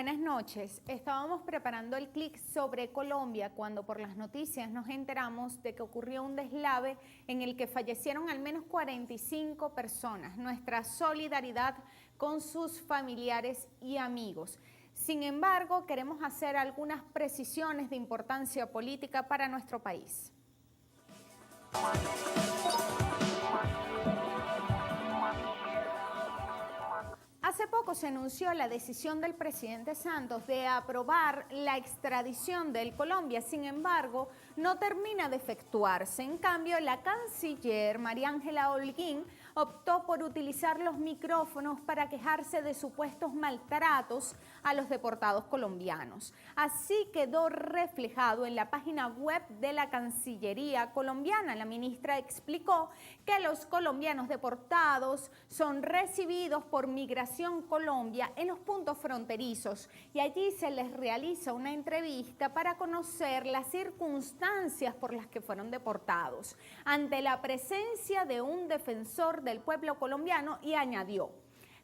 buenas noches. Estábamos preparando el clic sobre Colombia cuando por las noticias nos enteramos de que ocurrió un deslave en el que fallecieron al menos 45 personas. Nuestra solidaridad con sus familiares y amigos. Sin embargo, queremos hacer algunas precisiones de importancia política para nuestro país. Hace poco se anunció la decisión del presidente Santos de aprobar la extradición de Colombia. Sin embargo, no termina de efectuarse. En cambio, la canciller María Ángela Holguín optó por utilizar los micrófonos para quejarse de supuestos maltratos a los deportados colombianos. Así quedó reflejado en la página web de la Cancillería colombiana. La ministra explicó que los colombianos deportados son recibidos por Migración Colombia en los puntos fronterizos y allí se les realiza una entrevista para conocer las circunstancias por las que fueron deportados, ante la presencia de un defensor del pueblo colombiano, y añadió: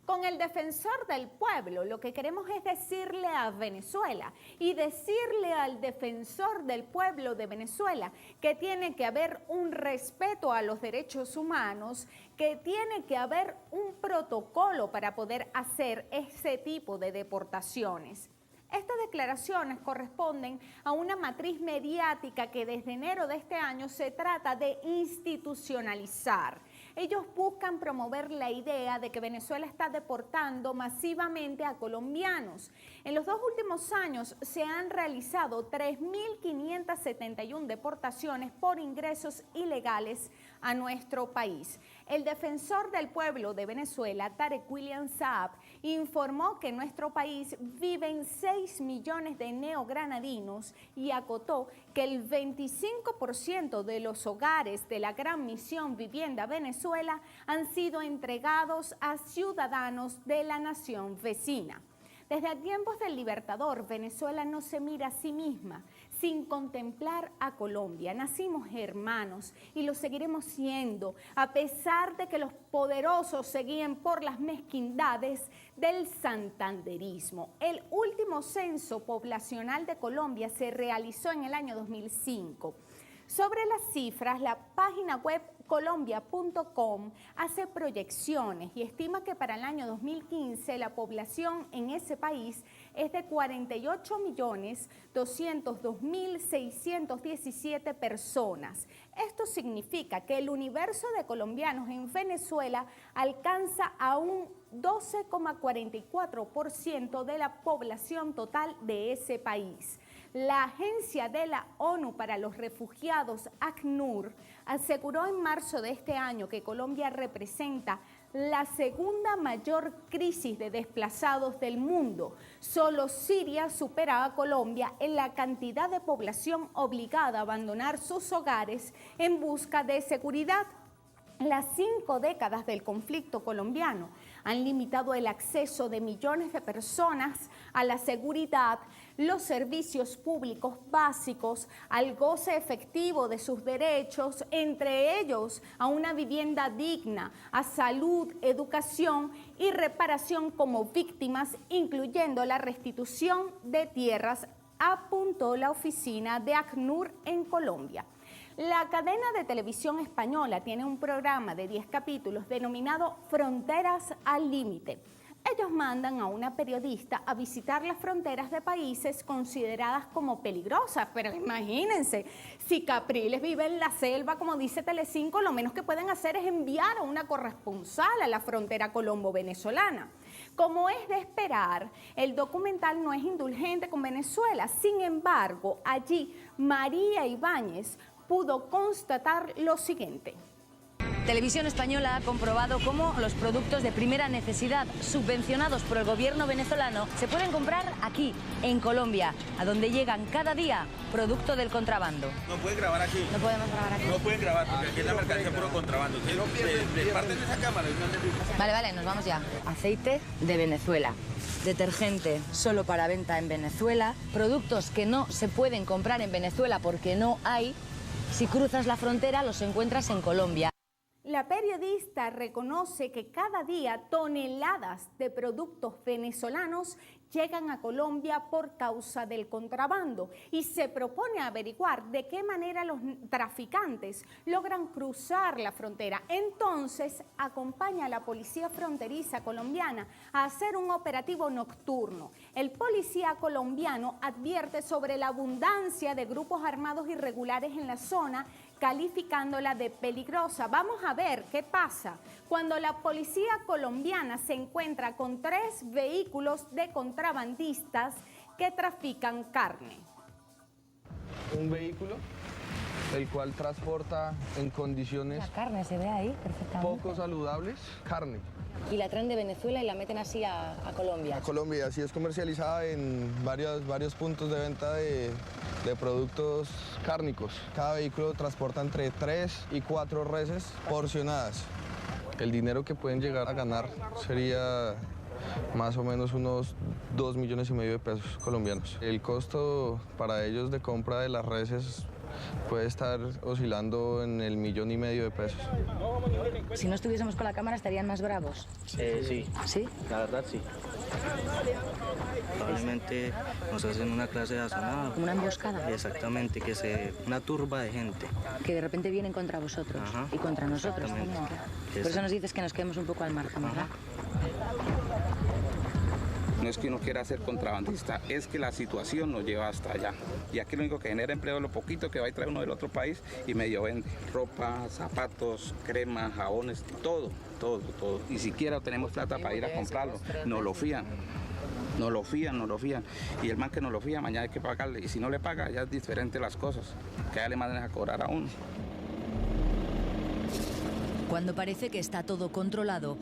con el defensor del pueblo lo que queremos es decirle a Venezuela y decirle al defensor del pueblo de Venezuela que tiene que haber un respeto a los derechos humanos, que tiene que haber un protocolo para poder hacer ese tipo de deportaciones. Estas declaraciones corresponden a una matriz mediática que desde enero de este año se trata de institucionalizar. Ellos buscan promover la idea de que Venezuela está deportando masivamente a colombianos. En los 2 últimos años se han realizado 3.571 deportaciones por ingresos ilegales a nuestro país. El defensor del pueblo de Venezuela, Tarek William Saab, informó que en nuestro país viven 6 millones de neogranadinos y acotó que el 25% de los hogares de la Gran Misión Vivienda Venezuela han sido entregados a ciudadanos de la nación vecina. Desde tiempos del Libertador, Venezuela no se mira a sí misma sin contemplar a Colombia. Nacimos hermanos y lo seguiremos siendo, a pesar de que los poderosos se guíen por las mezquindades del santanderismo. El último censo poblacional de Colombia se realizó en el año 2005. Sobre las cifras, la página web colombia.com hace proyecciones y estima que para el año 2015 la población en ese país es de 48.202.617 personas. Esto significa que el universo de colombianos en Venezuela alcanza a un 12,44% de la población total de ese país. La Agencia de la ONU para los Refugiados, ACNUR, aseguró en marzo de este año que Colombia representa la segunda mayor crisis de desplazados del mundo. Solo Siria supera a Colombia en la cantidad de población obligada a abandonar sus hogares en busca de seguridad. Las 5 décadas del conflicto colombiano han limitado el acceso de millones de personas a la seguridad, los servicios públicos básicos, al goce efectivo de sus derechos, entre ellos a una vivienda digna, a salud, educación y reparación como víctimas, incluyendo la restitución de tierras, apuntó la oficina de ACNUR en Colombia. La cadena de televisión española tiene un programa de 10 capítulos denominado Fronteras al Límite. Ellos mandan a una periodista a visitar las fronteras de países consideradas como peligrosas, pero imagínense, si Capriles vive en la selva, como dice Telecinco, lo menos que pueden hacer es enviar a una corresponsal a la frontera colombo-venezolana. Como es de esperar, el documental no es indulgente con Venezuela. Sin embargo, allí María Ibáñez pudo constatar lo siguiente. Televisión Española ha comprobado cómo los productos de primera necesidad subvencionados por el gobierno venezolano se pueden comprar aquí, en Colombia, a donde llegan cada día producto del contrabando. No pueden grabar aquí. No podemos grabar aquí. No pueden grabar porque aquí es la mercancía puro contrabando. De parte de esa cámara. Vale, nos vamos ya. Aceite de Venezuela. Detergente solo para venta en Venezuela. Productos que no se pueden comprar en Venezuela porque no hay. Si cruzas la frontera los encuentras en Colombia. La periodista reconoce que cada día toneladas de productos venezolanos llegan a Colombia por causa del contrabando y se propone averiguar de qué manera los traficantes logran cruzar la frontera. Entonces, acompaña a la policía fronteriza colombiana a hacer un operativo nocturno. El policía colombiano advierte sobre la abundancia de grupos armados irregulares en la zona, calificándola de peligrosa. Vamos a ver qué pasa cuando la policía colombiana se encuentra con 3 vehículos de contrabandistas que trafican carne. Un vehículo el cual transporta en condiciones La carne se ve ahí perfectamente. poco saludables carne. Y la traen de Venezuela y la meten así a Colombia. A Colombia, así es comercializada en varios puntos de venta de productos cárnicos. Cada vehículo transporta entre 3 y 4 reses porcionadas. El dinero que pueden llegar a ganar sería más o menos unos 2,5 millones de pesos colombianos. El costo para ellos de compra de las reses puede estar oscilando en el 1,5 millones de pesos. Si no estuviésemos con la cámara, ¿estarían más bravos? Sí, ¿Sí? la verdad sí. Probablemente nos hacen una clase de asonada. ¿Como una emboscada? Exactamente, una turba de gente. Que de repente vienen contra vosotros. Ajá. Y contra nosotros también. Exactamente. Por eso nos dices que nos quedemos un poco al margen, ¿verdad? No es que uno quiera ser contrabandista, es que la situación nos lleva hasta allá. Y aquí lo único que genera empleo es lo poquito que va a traer uno del otro país y medio vende. Ropa, zapatos, crema, jabones, todo. Y siquiera tenemos plata para ir a comprarlo. Nos lo fían. Y el man que nos lo fía, mañana hay que pagarle. Y si no le paga, ya es diferente las cosas. Que ya le manden a cobrar a uno. Cuando parece que está todo controlado,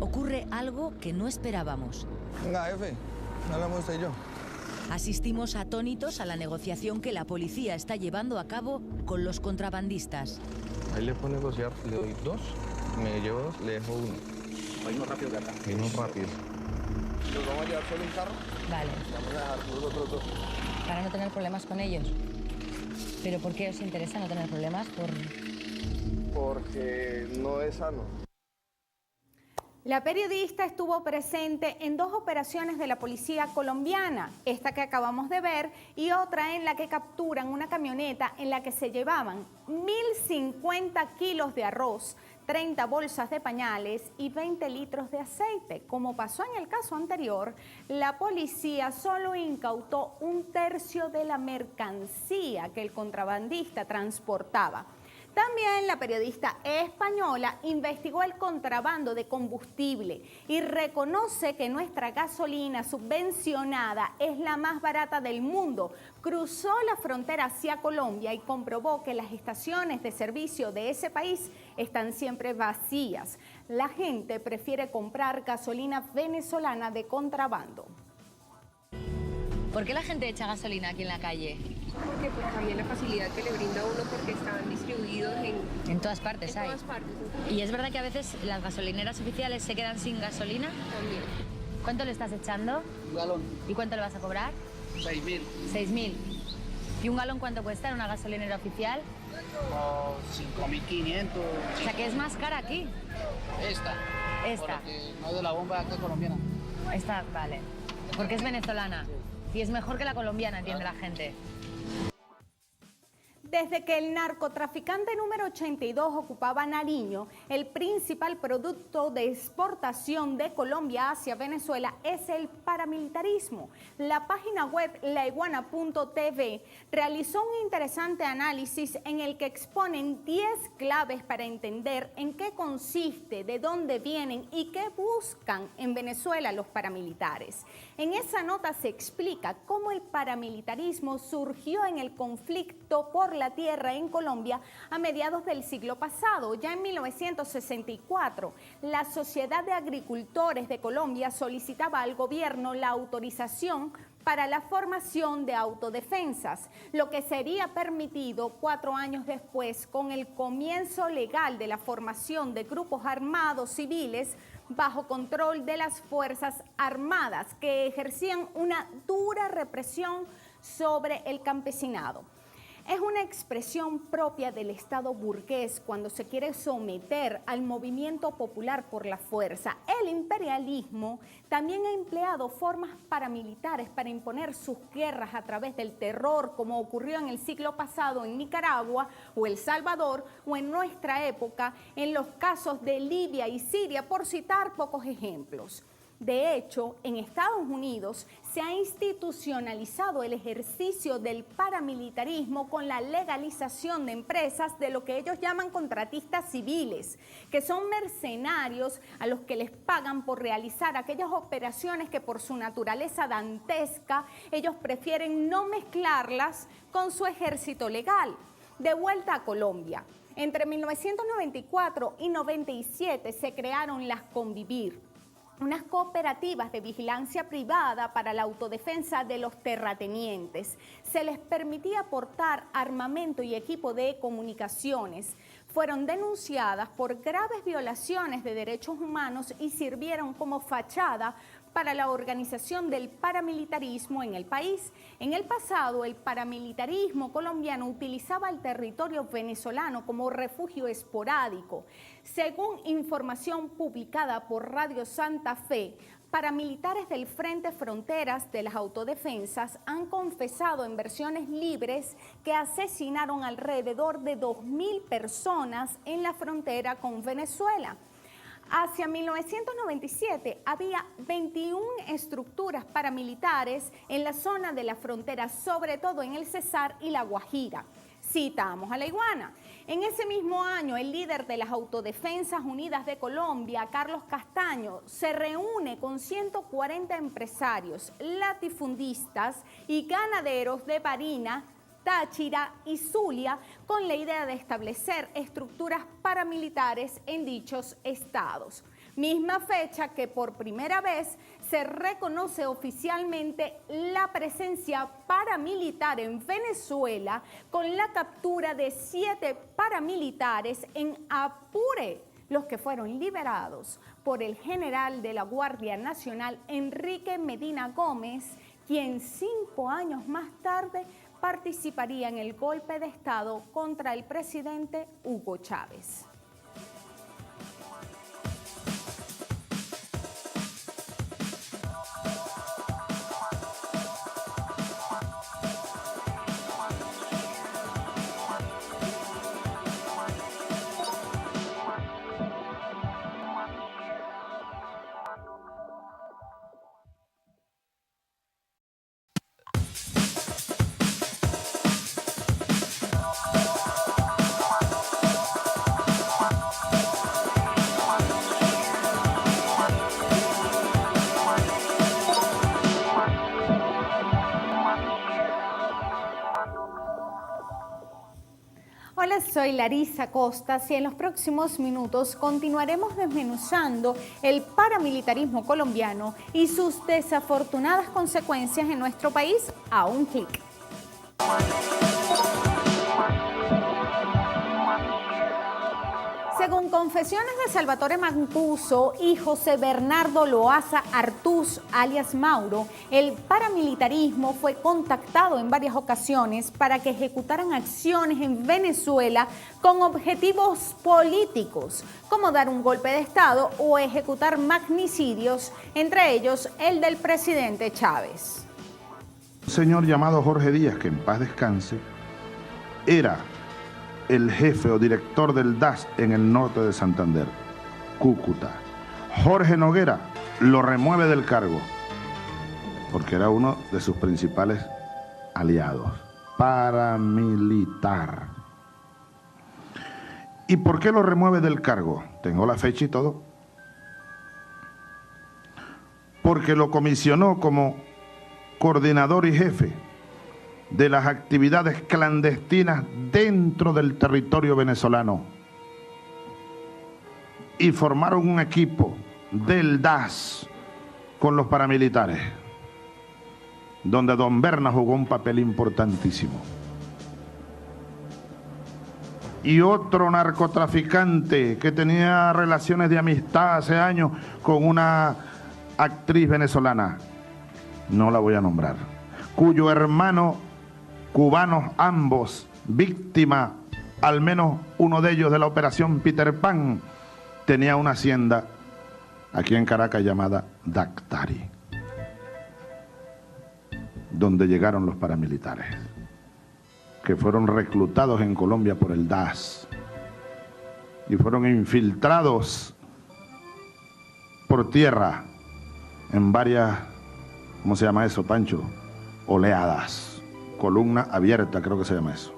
ocurre algo que no esperábamos. Venga, jefe, hablamos usted y yo. Asistimos atónitos a la negociación que la policía está llevando a cabo con los contrabandistas. Ahí le puedo negociar, le doy 2, me llevo 2, le dejo 1. Vamos rápido de acá. Vino rápido. ¿Nos vamos a llevar solo un carro? Vale. Vamos a dejar los otros 2. Para no tener problemas con ellos. ¿Pero por qué os interesa no tener problemas? Porque no es sano. La periodista estuvo presente en 2 operaciones de la policía colombiana, esta que acabamos de ver y otra en la que capturan una camioneta en la que se llevaban 1.050 kilos de arroz, 30 bolsas de pañales y 20 litros de aceite. Como pasó en el caso anterior, la policía solo incautó 1/3 de la mercancía que el contrabandista transportaba. También la periodista española investigó el contrabando de combustible y reconoce que nuestra gasolina subvencionada es la más barata del mundo. Cruzó la frontera hacia Colombia y comprobó que las estaciones de servicio de ese país están siempre vacías. La gente prefiere comprar gasolina venezolana de contrabando. ¿Por qué la gente echa gasolina aquí en la calle? Porque pues también la facilidad que le brinda a uno porque están distribuidos En todas partes hay. todas partes. ¿Y es verdad que a veces las gasolineras oficiales se quedan sin gasolina? También. ¿Cuánto le estás echando? Un galón, ¿Y cuánto le vas a cobrar? 6.000 6.000. ¿Y un galón cuánto cuesta en una gasolinera oficial? o 5.500. O sea que es más cara aquí. Esta. Esta. Porque no es de la bomba acá colombiana. Esta, vale. Porque es venezolana. Y es mejor que la colombiana, entiende la gente. Desde que el narcotraficante número 82 ocupaba Nariño, el principal producto de exportación de Colombia hacia Venezuela es el paramilitarismo. La página web laiguana.tv realizó un interesante análisis en el que exponen 10 claves para entender en qué consiste, de dónde vienen y qué buscan en Venezuela los paramilitares. En esa nota se explica cómo el paramilitarismo surgió en el conflicto por la tierra en Colombia a mediados del siglo pasado. Ya en 1964, la Sociedad de Agricultores de Colombia solicitaba al gobierno la autorización para la formación de autodefensas, lo que sería permitido 4 años después con el comienzo legal de la formación de grupos armados civiles bajo control de las Fuerzas Armadas, que ejercían una dura represión sobre el campesinado. Es una expresión propia del Estado burgués cuando se quiere someter al movimiento popular por la fuerza. El imperialismo también ha empleado formas paramilitares para imponer sus guerras a través del terror, como ocurrió en el siglo pasado en Nicaragua o El Salvador, o en nuestra época en los casos de Libia y Siria, por citar pocos ejemplos. De hecho, en Estados Unidos se ha institucionalizado el ejercicio del paramilitarismo con la legalización de empresas de lo que ellos llaman contratistas civiles, que son mercenarios a los que les pagan por realizar aquellas operaciones que por su naturaleza dantesca ellos prefieren no mezclarlas con su ejército legal. De vuelta a Colombia. Entre 1994 y 97 se crearon las Convivir, unas cooperativas de vigilancia privada para la autodefensa de los terratenientes. Se les permitía aportar armamento y equipo de comunicaciones. Fueron denunciadas por graves violaciones de derechos humanos y sirvieron como fachada para la organización del paramilitarismo en el país. En el pasado, el paramilitarismo colombiano utilizaba el territorio venezolano como refugio esporádico. Según información publicada por Radio Santa Fe, paramilitares del Frente Fronteras de las Autodefensas han confesado en versiones libres que asesinaron alrededor de 2.000 personas en la frontera con Venezuela. Hacia 1997 había 21 estructuras paramilitares en la zona de la frontera, sobre todo en el Cesar y la Guajira. Citamos a La Iguana. En ese mismo año, el líder de las Autodefensas Unidas de Colombia, Carlos Castaño, se reúne con 140 empresarios, latifundistas y ganaderos de Barinas, Táchira y Zulia con la idea de establecer estructuras paramilitares en dichos estados. Misma fecha que por primera vez se reconoce oficialmente la presencia paramilitar en Venezuela con la captura de 7 paramilitares en Apure, los que fueron liberados por el general de la Guardia Nacional Enrique Medina Gómez, quien 5 años más tarde participaría en el golpe de Estado contra el presidente Hugo Chávez. Hola, soy Larisa Costas y en los próximos minutos continuaremos desmenuzando el paramilitarismo colombiano y sus desafortunadas consecuencias en nuestro país a un clic. Según confesiones de Salvatore Mancuso y José Bernardo Loaza Artús, alias Mauro, el paramilitarismo fue contactado en varias ocasiones para que ejecutaran acciones en Venezuela con objetivos políticos, como dar un golpe de Estado o ejecutar magnicidios, entre ellos el del presidente Chávez. Un señor llamado Jorge Díaz, que en paz descanse, era el jefe o director del DAS en el norte de Santander, Cúcuta. Jorge Noguera lo remueve del cargo porque era uno de sus principales aliados. Paramilitar. ¿Y por qué lo remueve del cargo? Tengo la fecha y todo. Porque lo comisionó como coordinador y jefe de las actividades clandestinas dentro del territorio venezolano y formaron un equipo del DAS con los paramilitares, donde don Berna jugó un papel importantísimo. Y otro narcotraficante que tenía relaciones de amistad hace años con una actriz venezolana, no la voy a nombrar, cuyo hermano, cubanos ambos, víctima, al menos uno de ellos de la operación Peter Pan, tenía una hacienda aquí en Caracas llamada Dactari, donde llegaron los paramilitares, que fueron reclutados en Colombia por el DAS y fueron infiltrados por tierra en varias, ¿cómo se llama eso, Pancho? Oleadas, columna abierta, creo que se llama eso.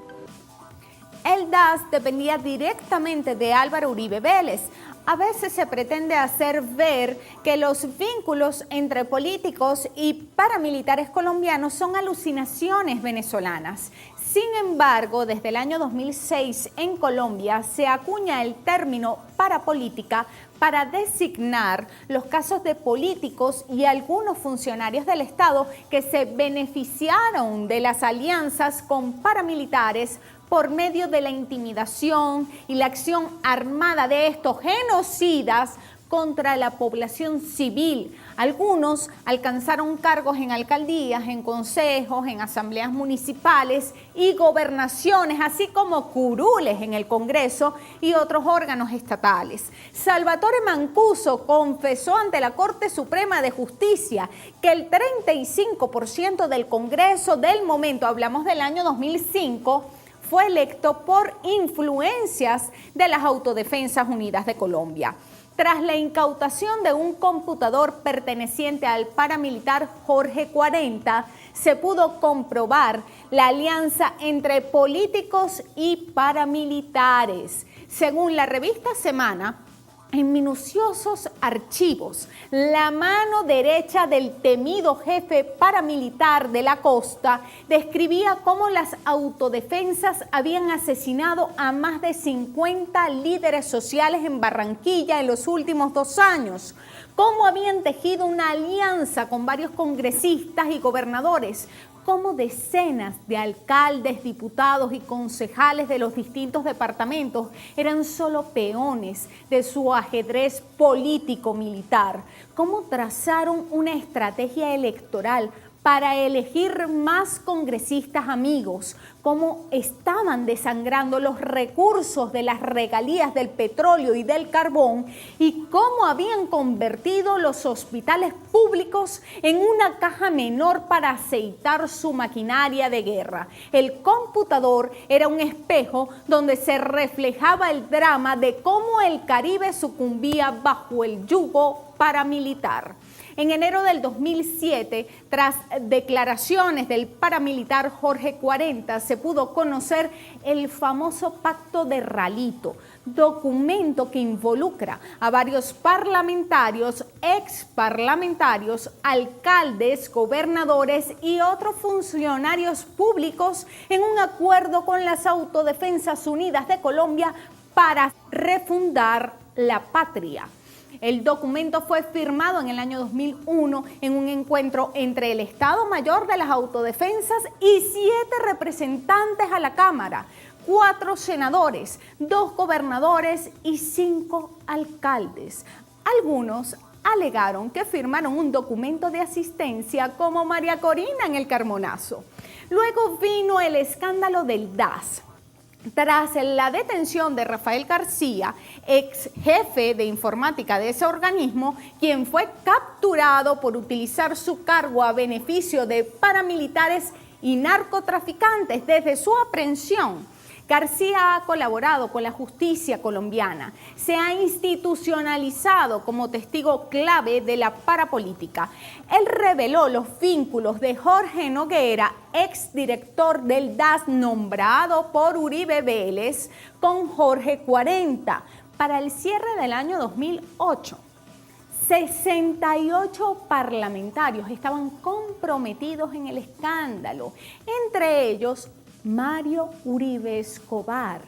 El DAS dependía directamente de Álvaro Uribe Vélez. A veces se pretende hacer ver que los vínculos entre políticos y paramilitares colombianos son alucinaciones venezolanas. Sin embargo, desde el año 2006 en Colombia se acuña el término parapolítica para designar los casos de políticos y algunos funcionarios del Estado que se beneficiaron de las alianzas con paramilitares por medio de la intimidación y la acción armada de estos genocidas contra la población civil. Algunos alcanzaron cargos en alcaldías, en consejos, en asambleas municipales y gobernaciones, así como curules en el Congreso y otros órganos estatales. Salvatore Mancuso confesó ante la Corte Suprema de Justicia que el 35% del Congreso del momento, hablamos del año 2005, fue electo por influencias de las Autodefensas Unidas de Colombia. Tras la incautación de un computador perteneciente al paramilitar Jorge 40, se pudo comprobar la alianza entre políticos y paramilitares. Según la revista Semana, en minuciosos archivos, la mano derecha del temido jefe paramilitar de la costa describía cómo las autodefensas habían asesinado a más de 50 líderes sociales en Barranquilla en los últimos 2 años, cómo habían tejido una alianza con varios congresistas y gobernadores, cómo decenas de alcaldes, diputados y concejales de los distintos departamentos eran solo peones de su ajedrez político-militar, cómo trazaron una estrategia electoral para elegir más congresistas amigos, cómo estaban desangrando los recursos de las regalías del petróleo y del carbón y cómo habían convertido los hospitales públicos en una caja menor para aceitar su maquinaria de guerra. El computador era un espejo donde se reflejaba el drama de cómo el Caribe sucumbía bajo el yugo paramilitar. En enero del 2007, tras declaraciones del paramilitar Jorge 40, se pudo conocer el famoso Pacto de Ralito, documento que involucra a varios parlamentarios, exparlamentarios, alcaldes, gobernadores y otros funcionarios públicos en un acuerdo con las Autodefensas Unidas de Colombia para refundar la patria. El documento fue firmado en el año 2001 en un encuentro entre el Estado Mayor de las Autodefensas y 7 representantes a la Cámara, 4 senadores, 2 gobernadores y 5 alcaldes. Algunos alegaron que firmaron un documento de asistencia como María Corina en el Carmonazo. Luego vino el escándalo del DAS. Tras la detención de Rafael García, ex jefe de informática de ese organismo, quien fue capturado por utilizar su cargo a beneficio de paramilitares y narcotraficantes desde su aprehensión, García ha colaborado con la justicia colombiana, se ha institucionalizado como testigo clave de la parapolítica. Él reveló los vínculos de Jorge Noguera, exdirector del DAS nombrado por Uribe Vélez, con Jorge 40 para el cierre del año 2008. 68 parlamentarios estaban comprometidos en el escándalo, entre ellos Mario Uribe Escobar,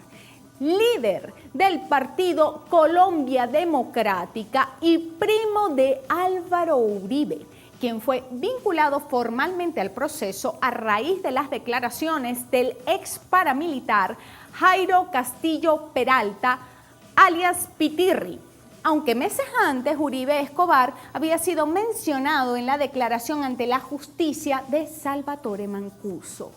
líder del partido Colombia Democrática y primo de Álvaro Uribe, quien fue vinculado formalmente al proceso a raíz de las declaraciones del ex paramilitar Jairo Castillo Peralta, alias Pitirri, aunque meses antes Uribe Escobar había sido mencionado en la declaración ante la justicia de Salvatore Mancuso.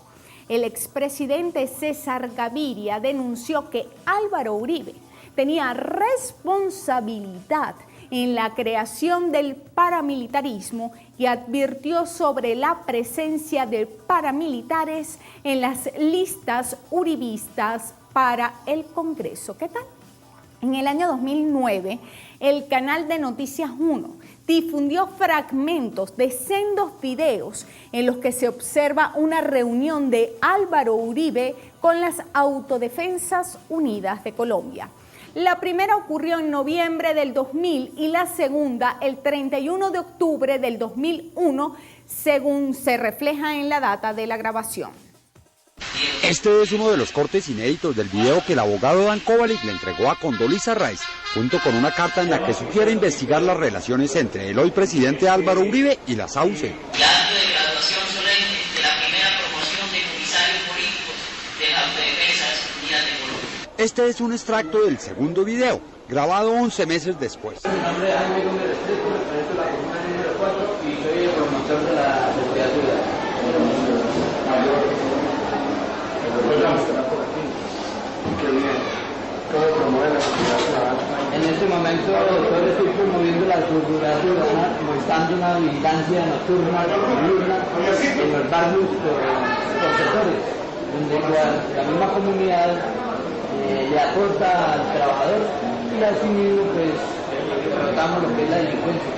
el expresidente César Gaviria denunció que Álvaro Uribe tenía responsabilidad en la creación del paramilitarismo y advirtió sobre la presencia de paramilitares en las listas uribistas para el Congreso. ¿Qué tal? En el año 2009, el canal de Noticias 1 difundió fragmentos de sendos videos en los que se observa una reunión de Álvaro Uribe con las Autodefensas Unidas de Colombia. La primera ocurrió en noviembre del 2000 y la segunda el 31 de octubre del 2001, según se refleja en la data de la grabación. Este es uno de los cortes inéditos del video que el abogado Dan Kovalik le entregó a Condoleezza Rice, junto con una carta en la que sugiere investigar las relaciones entre el hoy presidente Álvaro Uribe y las AUC. El acto de graduación solemne de la primera promoción de comisarios políticos de las Autodefensas Unidas de Colombia. Este es un extracto del segundo video, grabado 11 meses después. Mi nombre es Jaime Gómez Restrepo, represento la comuna número 4 y soy el promotor de la seguridad ciudadana. ¿Cómo promueve la seguridad ciudadana? En este momento estoy promoviendo la seguridad ciudadana, mostrando una vigilancia nocturna y diurna en los barrios por sectores, donde la misma comunidad le aporta al trabajador y así mismo pues tratamos lo que es la delincuencia.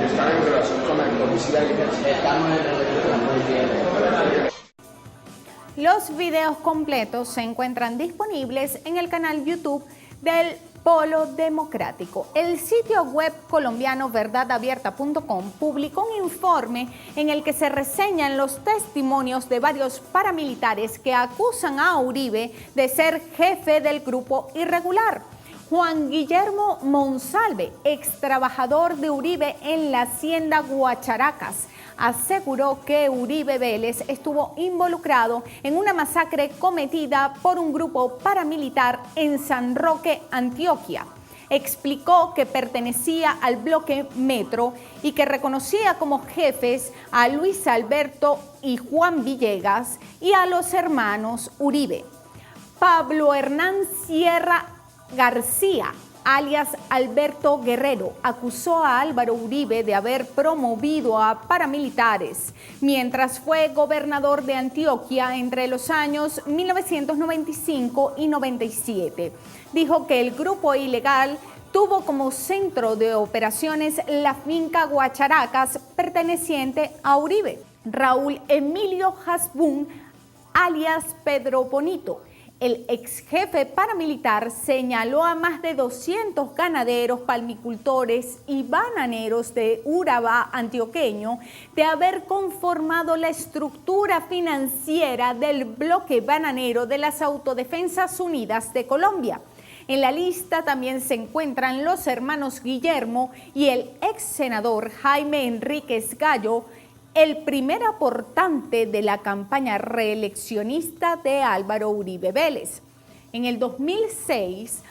¿Están en relación con la policía? Estamos en relación con la policía. Los videos completos se encuentran disponibles en el canal YouTube del Polo Democrático. El sitio web colombiano verdadabierta.com publicó un informe en el que se reseñan los testimonios de varios paramilitares que acusan a Uribe de ser jefe del grupo irregular. Juan Guillermo Monsalve, ex trabajador de Uribe en la hacienda Guacharacas, aseguró que Uribe Vélez estuvo involucrado en una masacre cometida por un grupo paramilitar en San Roque, Antioquia. Explicó que pertenecía al bloque Metro y que reconocía como jefes a Luis Alberto y Juan Villegas y a los hermanos Uribe. Pablo Hernán Sierra García, alias Alberto Guerrero, acusó a Álvaro Uribe de haber promovido a paramilitares mientras fue gobernador de Antioquia entre los años 1995 y 97. Dijo que el grupo ilegal tuvo como centro de operaciones la finca Guacharacas perteneciente a Uribe. Raúl Emilio Hasbún, alias Pedro Bonito, el ex jefe paramilitar, señaló a más de 200 ganaderos, palmicultores y bananeros de Urabá antioqueño de haber conformado la estructura financiera del bloque bananero de las Autodefensas Unidas de Colombia. En la lista también se encuentran los hermanos Guillermo y el ex senador Jaime Enríquez Gallo, el primer aportante de la campaña reeleccionista de Álvaro Uribe Vélez. En el 2006,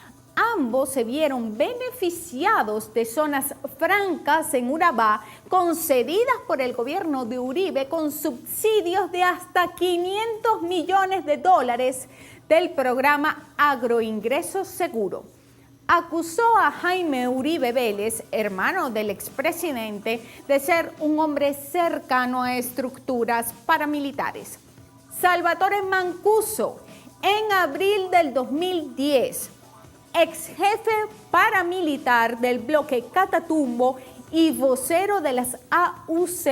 ambos se vieron beneficiados de zonas francas en Urabá concedidas por el gobierno de Uribe con subsidios de hasta $500 millones del programa Agroingreso Seguro. Acusó a Jaime Uribe Vélez, hermano del expresidente, de ser un hombre cercano a estructuras paramilitares. Salvatore Mancuso, en abril del 2010, ex jefe paramilitar del bloque Catatumbo y vocero de las AUC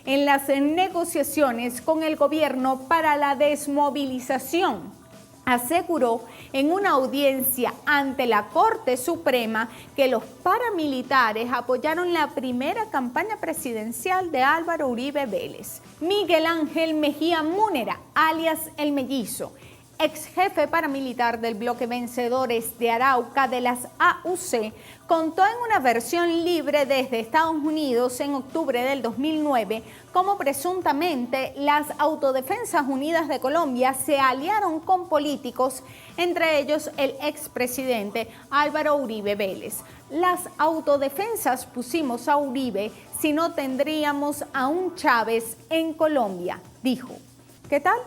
en las negociaciones con el gobierno para la desmovilización, aseguró en una audiencia ante la Corte Suprema que los paramilitares apoyaron la primera campaña presidencial de Álvaro Uribe Vélez. Miguel Ángel Mejía Múnera, alias El Mellizo, ex jefe paramilitar del bloque Vencedores de Arauca de las AUC, contó en una versión libre desde Estados Unidos en octubre del 2009 cómo presuntamente las Autodefensas Unidas de Colombia se aliaron con políticos, entre ellos el expresidente Álvaro Uribe Vélez. Las autodefensas pusimos a Uribe, si no tendríamos a un Chávez en Colombia, dijo. ¿Qué tal?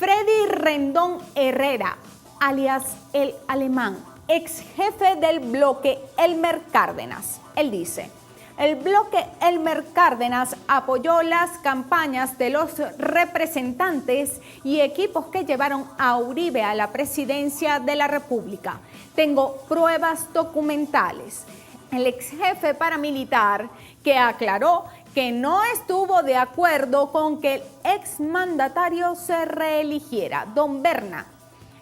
Freddy Rendón Herrera, alias El Alemán, ex jefe del bloque Elmer Cárdenas. Él dice: el bloque Elmer Cárdenas apoyó las campañas de los representantes y equipos que llevaron a Uribe a la presidencia de la República. Tengo pruebas documentales. El ex jefe paramilitar, que aclaró que no estuvo de acuerdo con que el exmandatario se reeligiera, Don Berna.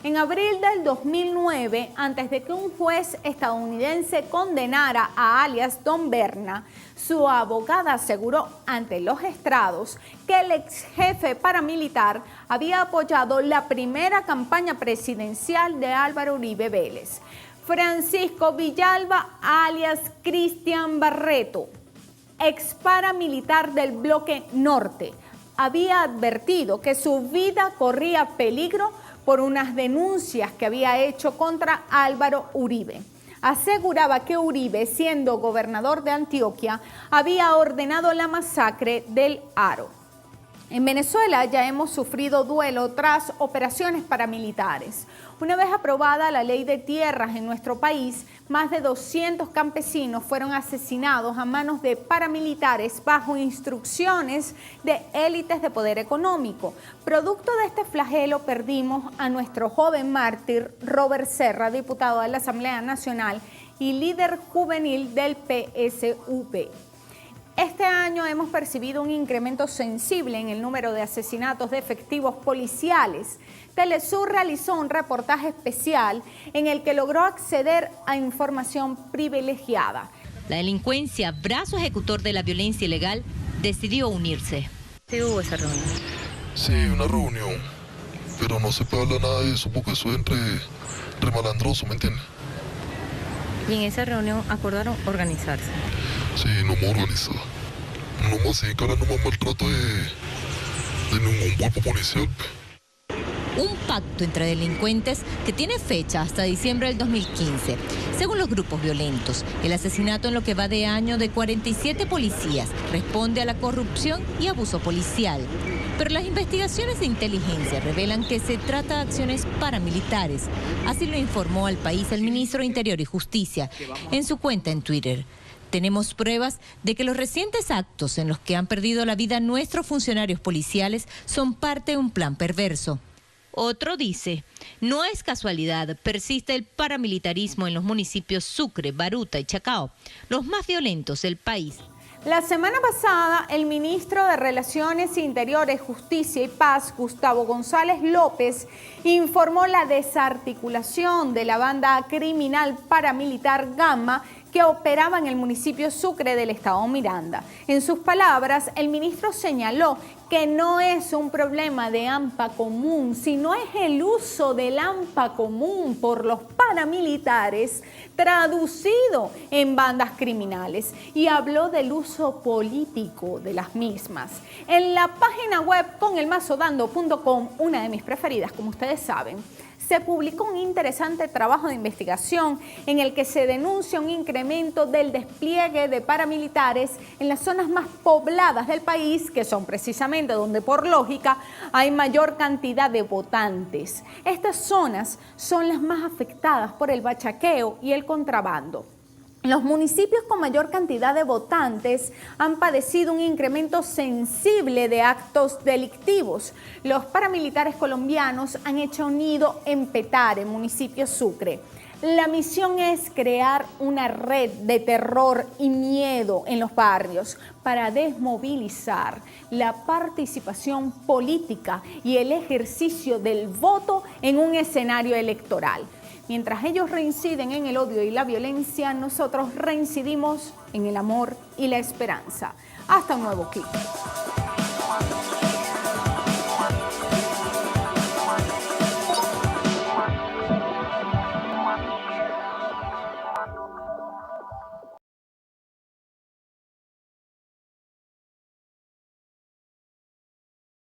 En abril del 2009, antes de que un juez estadounidense condenara a alias Don Berna, su abogada aseguró ante los estrados que el ex jefe paramilitar había apoyado la primera campaña presidencial de Álvaro Uribe Vélez. Francisco Villalba, alias Cristian Barreto, ex paramilitar del bloque Norte, había advertido que su vida corría peligro por unas denuncias que había hecho contra Álvaro Uribe. Aseguraba que Uribe, siendo gobernador de Antioquia, había ordenado la masacre del Aro. En Venezuela ya hemos sufrido duelo tras operaciones paramilitares. Una vez aprobada la ley de tierras en nuestro país, más de 200 campesinos fueron asesinados a manos de paramilitares bajo instrucciones de élites de poder económico. Producto de este flagelo perdimos a nuestro joven mártir Robert Serra, diputado de la Asamblea Nacional y líder juvenil del PSUV. Este año hemos percibido un incremento sensible en el número de asesinatos de efectivos policiales. Telesur realizó un reportaje especial en el que logró acceder a información privilegiada. La delincuencia, brazo ejecutor de la violencia ilegal, decidió unirse. ¿Sí hubo esa reunión? Sí, una reunión, pero no se puede hablar nada de eso porque eso es entre malandroso, ¿me entiendes? Y en esa reunión acordaron organizarse. Sí, no me organizado. No me hacen cara, no me maltrato de ningún cuerpo policial. Un pacto entre delincuentes que tiene fecha hasta diciembre del 2015. Según los grupos violentos, el asesinato en lo que va de año de 47 policías responde a la corrupción y abuso policial. Pero las investigaciones de inteligencia revelan que se trata de acciones paramilitares. Así lo informó al país el ministro de Interior y Justicia en su cuenta en Twitter. Tenemos pruebas de que los recientes actos en los que han perdido la vida nuestros funcionarios policiales son parte de un plan perverso. Otro dice, no es casualidad, persiste el paramilitarismo en los municipios Sucre, Baruta y Chacao, los más violentos del país. La semana pasada, el ministro de Relaciones Interiores, Justicia y Paz, Gustavo González López, informó la desarticulación de la banda criminal paramilitar Gama que operaba en el municipio Sucre del estado Miranda. En sus palabras, el ministro señaló que no es un problema de AMPA común, sino es el uso del AMPA común por los paramilitares traducido en bandas criminales y habló del uso político de las mismas. En la página web conelmazodando.com, una de mis preferidas, como ustedes saben, se publicó un interesante trabajo de investigación en el que se denuncia un incremento del despliegue de paramilitares en las zonas más pobladas del país, que son precisamente donde por lógica hay mayor cantidad de votantes. Estas zonas son las más afectadas por el bachaqueo y el contrabando. Los municipios con mayor cantidad de votantes han padecido un incremento sensible de actos delictivos. Los paramilitares colombianos han hecho nido en Petare, municipio Sucre. La misión es crear una red de terror y miedo en los barrios para desmovilizar la participación política y el ejercicio del voto en un escenario electoral. Mientras ellos reinciden en el odio y la violencia, nosotros reincidimos en el amor y la esperanza. Hasta un nuevo clip.